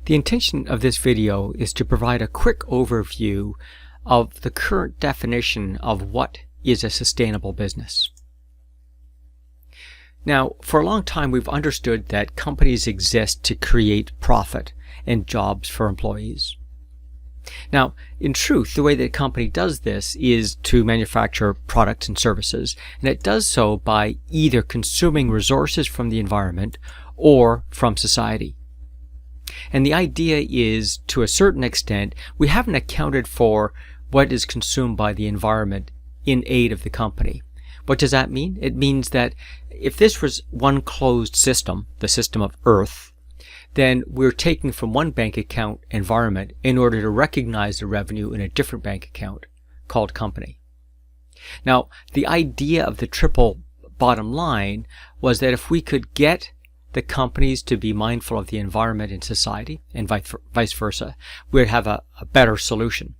The intention of this video is to provide a quick overview of the current definition of what is a sustainable business. Now, for a long time we've understood that companies exist to create profit and jobs for employees. Now, in truth, the way that a company does this is to manufacture products and services, and it does so by either consuming resources from the environment or from society. And the idea is, to a certain extent, we haven't accounted for what is consumed by the environment in aid of the company. What does that mean? It means that if this was one closed system, the system of Earth, then we're taking from one bank account environment in order to recognize the revenue in a different bank account called company. Now, the idea of the triple bottom line was that if we could get the companies to be mindful of the environment and society, and vice versa, we'd have a better solution.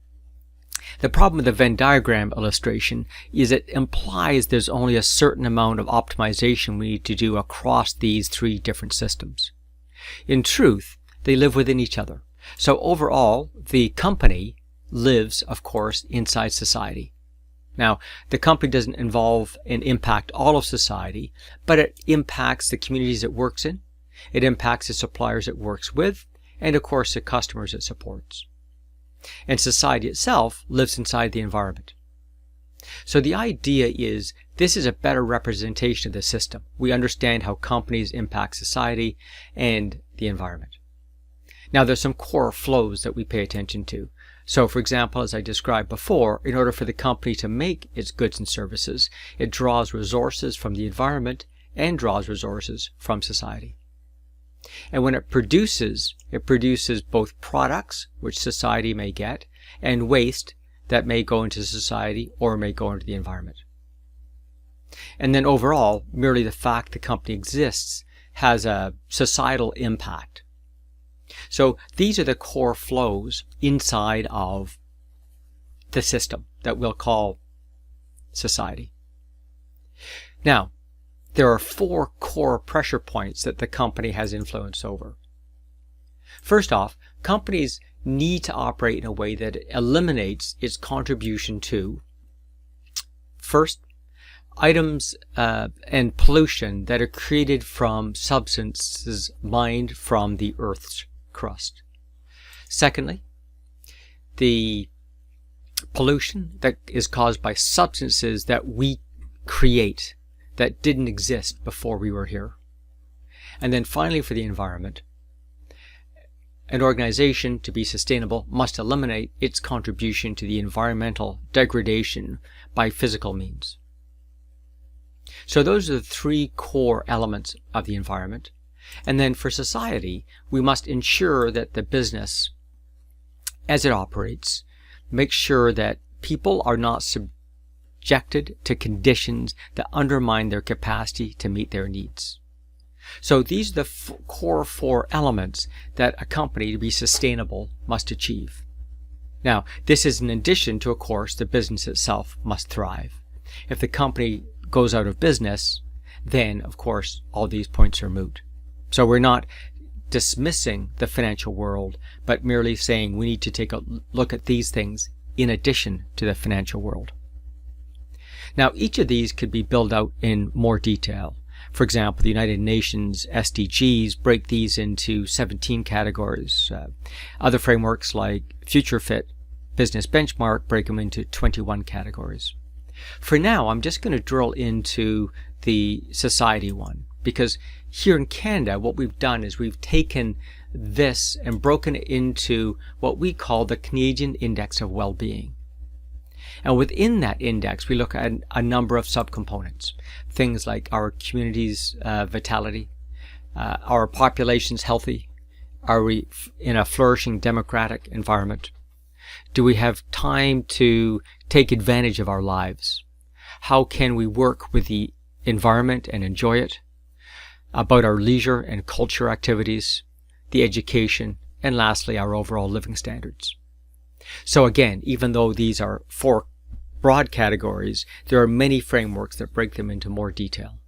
The problem with the Venn diagram illustration is it implies there's only a certain amount of optimization we need to do across these three different systems. In truth, they live within each other. So overall, the company lives, of course, inside society. Now, the company doesn't involve and impact all of society, but it impacts the communities it works in, it impacts the suppliers it works with, and of course the customers it supports. And society itself lives inside the environment. So the idea is this is a better representation of the system. We understand how companies impact society and the environment. Now there's some core flows that we pay attention to. So for example, as I described before, in order for the company to make its goods and services, it draws resources from the environment and draws resources from society. And when it produces both products, which society may get, and waste that may go into society or may go into the environment. And then overall, merely the fact the company exists has a societal impact. So these are the core flows inside of the system that we'll call society. Now, there are four core pressure points that the company has influence over. First off, companies need to operate in a way that eliminates its contribution to, first, items and pollution that are created from substances mined from the Earth's crust. Secondly, the pollution that is caused by substances that we create that didn't exist before we were here. And then finally, for the environment, an organization, to be sustainable, must eliminate its contribution to the environmental degradation by physical means. So those are the three core elements of the environment. And then for society, we must ensure that the business, as it operates, makes sure that people are not subjected to conditions that undermine their capacity to meet their needs. So these are the core four elements that a company, to be sustainable, must achieve. Now, this is in addition to, of course, the business itself must thrive. If the company goes out of business, then, of course, all these points are moot. So we're not dismissing the financial world, but merely saying we need to take a look at these things in addition to the financial world. Now, each of these could be built out in more detail. For example, the United Nations SDGs break these into 17 categories. Other frameworks like Future Fit Business Benchmark break them into 21 categories. For now, I'm just going to drill into the society one, because here in Canada, what we've done is we've taken this and broken it into what we call the Canadian Index of Well-Being. And within that index, we look at a number of subcomponents. Things like our community's vitality, our population's healthy, are we in a flourishing democratic environment? Do we have time to take advantage of our lives? How can we work with the environment and enjoy it? About our leisure and culture activities, the education, and lastly, our overall living standards. So again, even though these are four broad categories, there are many frameworks that break them into more detail.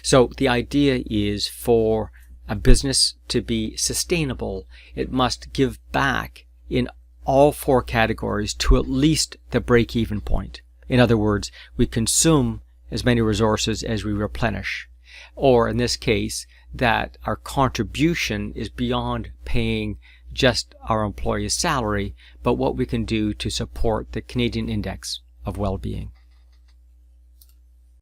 So the idea is for a business to be sustainable, it must give back in all four categories to at least the break-even point. In other words, we consume as many resources as we replenish. Or in this case, that our contribution is beyond paying just our employee's salary, but what we can do to support the Canadian Index of Well-Being.